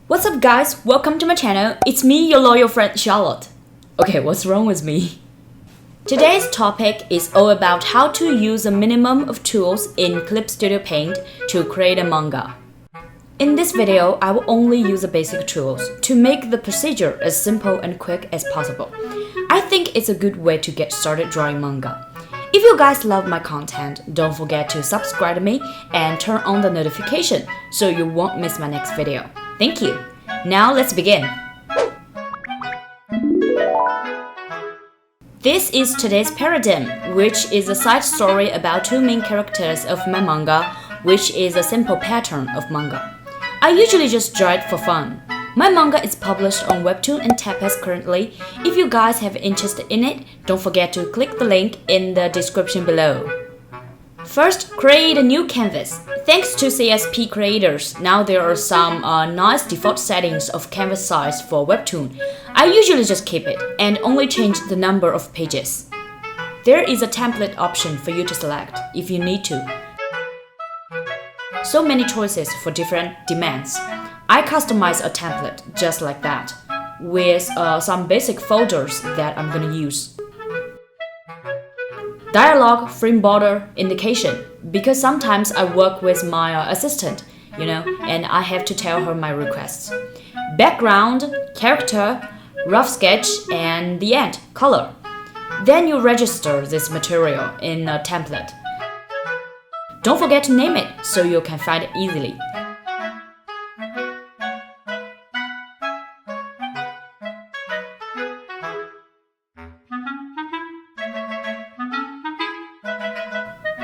What's up guys, welcome to my channel. It's me, your loyal friend Charlotte. Okay, what's wrong with me? Today's topic is all about how to use a minimum of tools in Clip Studio Paint to create a manga. In this video, I will only use the basic tools to make the procedure as simple and quick as possible. I think it's a good way to get started drawing manga. If you guys love my content, don't forget to subscribe to me and turn on the notification so you won't miss my next video. Thank you. Now let's begin. This is today's paradigm, which is a side story about two main characters of my manga, which is a simple pattern of manga. I usually just draw it for fun. My manga is published on Webtoon and Tapas currently. If you guys have interest in it, don't forget to click the link in the description below. First, create a new canvas. Thanks to CSP creators, now there are some nice default settings of canvas size for Webtoon. I usually just keep it and only change the number of pages. There is a template option for you to select if you need to. So many choices for different demands. I customize a template just like that, with some basic folders that I'm gonna use. Dialog frame border indication, because sometimes I work with my assistant, and I have to tell her my requests. Background, character, rough sketch, and the end, color. Then you register this material in a template. Don't forget to name it so you can find it easily.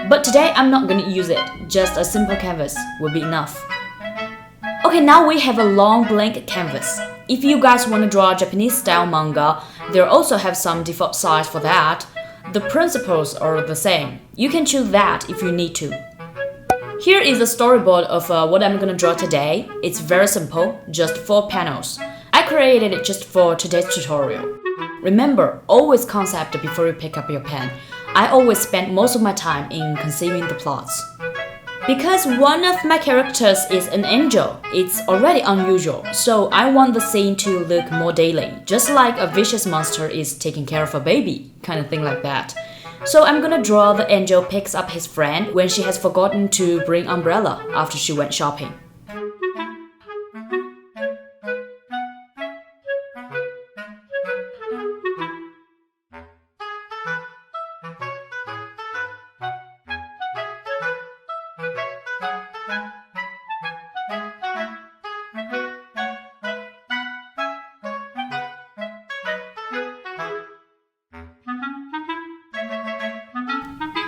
But today I'm not gonna use it, just a simple canvas will be enough. Okay, now we have a long blank canvas. If you guys want to draw Japanese style manga, they also have some default size for that. The principles are the same. You can choose that if you need to. Here is a storyboard of what I'm gonna draw today. It's very simple, just 4 panels. I created it just for today's tutorial. Remember, always concept before you pick up your pen. I always spend most of my time in conceiving the plots. Because one of my characters is an angel, it's already unusual, so I want the scene to look more daily, just like a vicious monster is taking care of a baby, kind of thing like that. So I'm gonna draw the angel picks up his friend when she has forgotten to bring umbrella after she went shopping.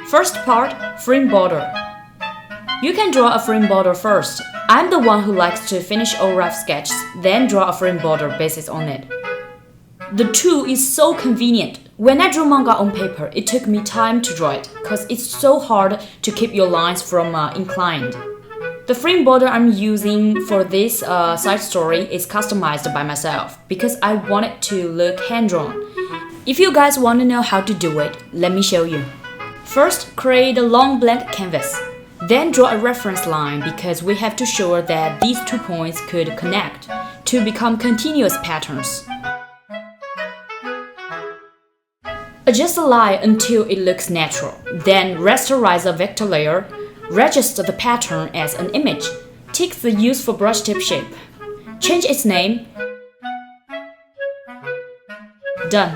First part, frame border. You can draw a frame border first. I'm the one who likes to finish all rough sketches, then draw a frame border based on it. The tool is so convenient. When I drew manga on paper, it took me time to draw it, because it's so hard to keep your lines from inclined. The frame border I'm using for this side story is customized by myself, because I want it to look hand-drawn. If you guys want to know how to do it, let me show you. First, create a long blank canvas. Then draw a reference line because we have to show that these 2 points could connect to become continuous patterns. Adjust the line until it looks natural. Then rasterize a vector layer. Register the pattern as an image. Tick the use for brush tip shape. Change its name. Done.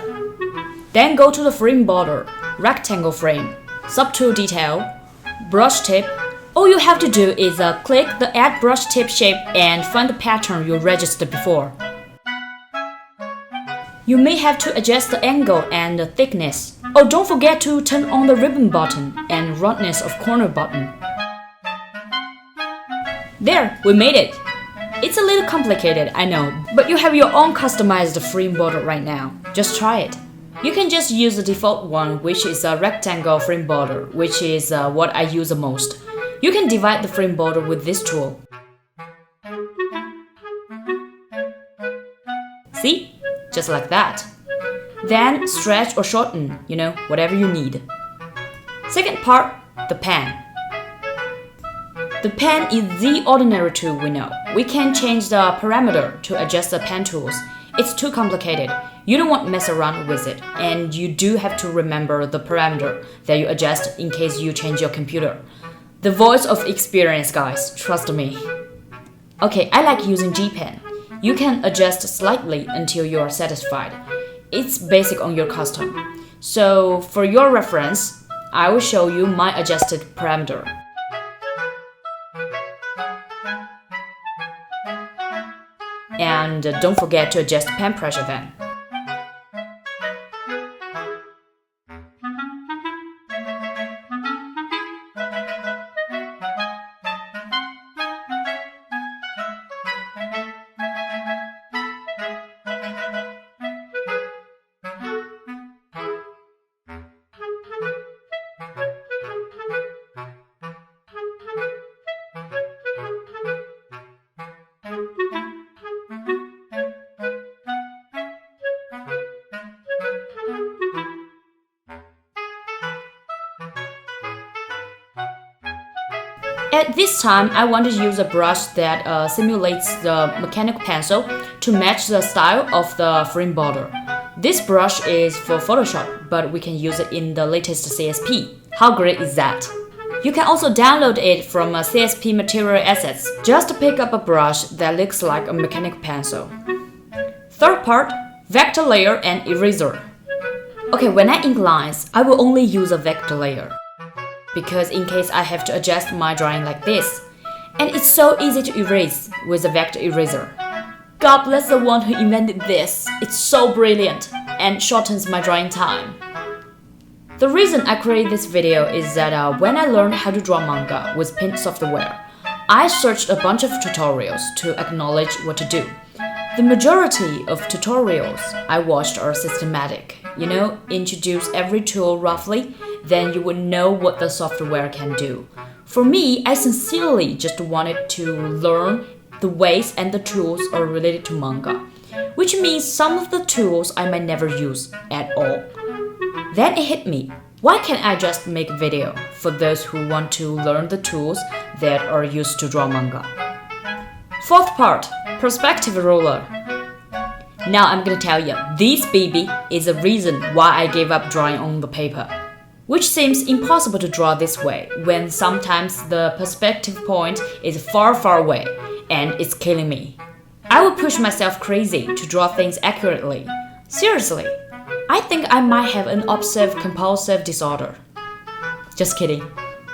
Then go to the frame border. Rectangle frame, subtool detail, brush tip. All you have to do is click the add brush tip shape and find the pattern you registered before. You may have to adjust the angle and the thickness. Oh, don't forget to turn on the ribbon button and roundness of corner button. There, we made it. It's a little complicated, I know, but you have your own customized frame border right now. Just try it. You can just use the default one, which is a rectangle frame border, which is what I use the most. You can divide the frame border with this tool. See? Just like that. Then stretch or shorten, whatever you need. Second part, the pen. The pen is the ordinary tool we know. We can change the parameter to adjust the pen tools. It's too complicated. You don't want to mess around with it, and you do have to remember the parameter that you adjust in case you change your computer. The voice of experience, guys, trust me. Okay, I like using G Pen. You can adjust slightly until you are satisfied. It's basic on your custom. So for your reference, I will show you my adjusted parameter. And don't forget to adjust pen pressure then. At this time, I want to use a brush that simulates the mechanical pencil to match the style of the frame border. This brush is for Photoshop, but we can use it in the latest CSP. How great is that? You can also download it from CSP Material Assets. Just pick up a brush that looks like a mechanical pencil. Third part, vector layer and eraser. Okay, when I ink lines, I will only use a vector layer, because in case I have to adjust my drawing like this. And it's so easy to erase with a vector eraser. God bless the one who invented this. It's so brilliant and shortens my drawing time. The reason I created this video is that when I learned how to draw manga with Paint software, I searched a bunch of tutorials to acknowledge what to do. The majority of tutorials I watched are systematic. Introduce every tool roughly, then you would know what the software can do. For me, I sincerely just wanted to learn the ways and the tools are related to manga, which means some of the tools I might never use at all. Then it hit me, why can't I just make a video for those who want to learn the tools that are used to draw manga? Fourth part, perspective ruler. Now I'm gonna tell you, this baby is the reason why I gave up drawing on the paper, which seems impossible to draw this way when sometimes the perspective point is far, far away and it's killing me. I would push myself crazy to draw things accurately. Seriously, I think I might have an obsessive-compulsive disorder. Just kidding.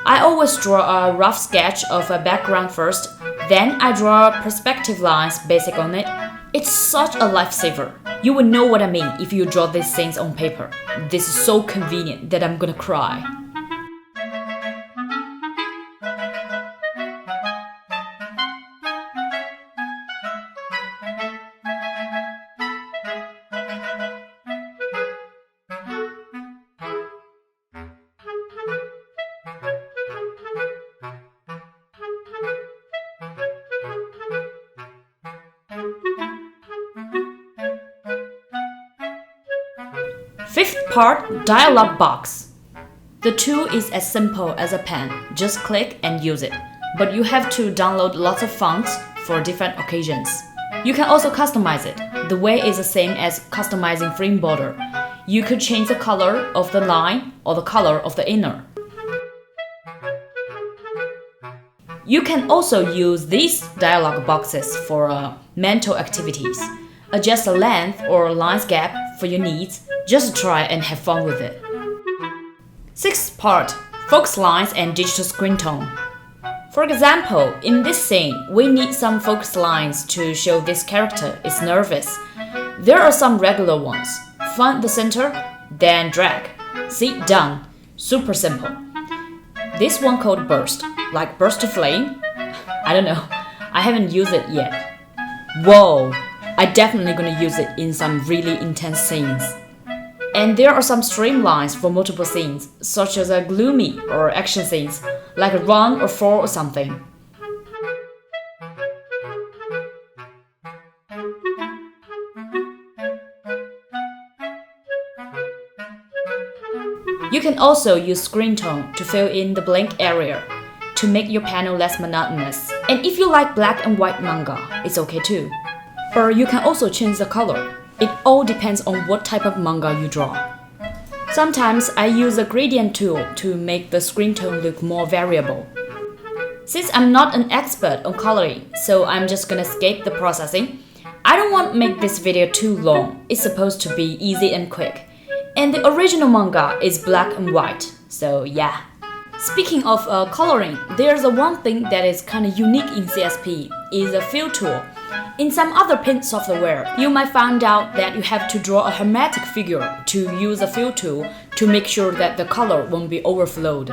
I always draw a rough sketch of a background first, then I draw perspective lines basic on it. It's such a lifesaver. You will know what I mean if you draw these things on paper. This is so convenient that I'm gonna cry. Fifth part, Dialog Box. The tool is as simple as a pen, just click and use it. But you have to download lots of fonts for different occasions. You can also customize it. The way is the same as customizing frame border. You could change the color of the line or the color of the inner. You can also use these dialog boxes for mental activities. Adjust the length or lines gap for your needs. Just try and have fun with it. Sixth part, focus lines and digital screen tone. For example, in this scene, we need some focus lines to show this character is nervous. There are some regular ones. Find the center, then drag. See, done. Super simple. This one called burst, like burst to flame. I don't know, I haven't used it yet. Whoa, I definitely gonna use it in some really intense scenes. And there are some streamlines for multiple scenes, such as gloomy or action scenes, like a run or fall or something. You can also use screen tone to fill in the blank area. to make your panel less monotonous. And if you like black and white manga, it's okay too. Or you can also change the color. It all depends on what type of manga you draw. Sometimes I use a gradient tool to make the screen tone look more variable. Since I'm not an expert on coloring, so I'm just gonna skip the processing. I don't want to make this video too long. It's supposed to be easy and quick. And the original manga is black and white, so yeah. Speaking of coloring, there's one thing that is kinda unique in CSP, is a fill tool. In some other paint software, you might find out that you have to draw a hermetic figure to use a fill tool to make sure that the color won't be overflowed.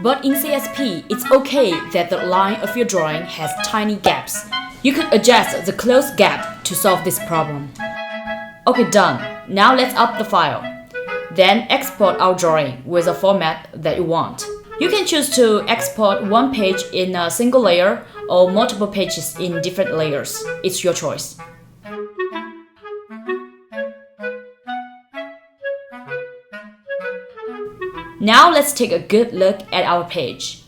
But in CSP, it's okay that the line of your drawing has tiny gaps. You could adjust the close gap to solve this problem. Okay, done. Now let's up the file. Then export our drawing with a format that you want. You can choose to export one page in a single layer or multiple pages in different layers. It's your choice. Now let's take a good look at our page.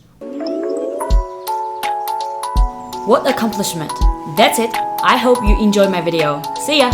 What accomplishment! That's it. I hope you enjoyed my video. See ya!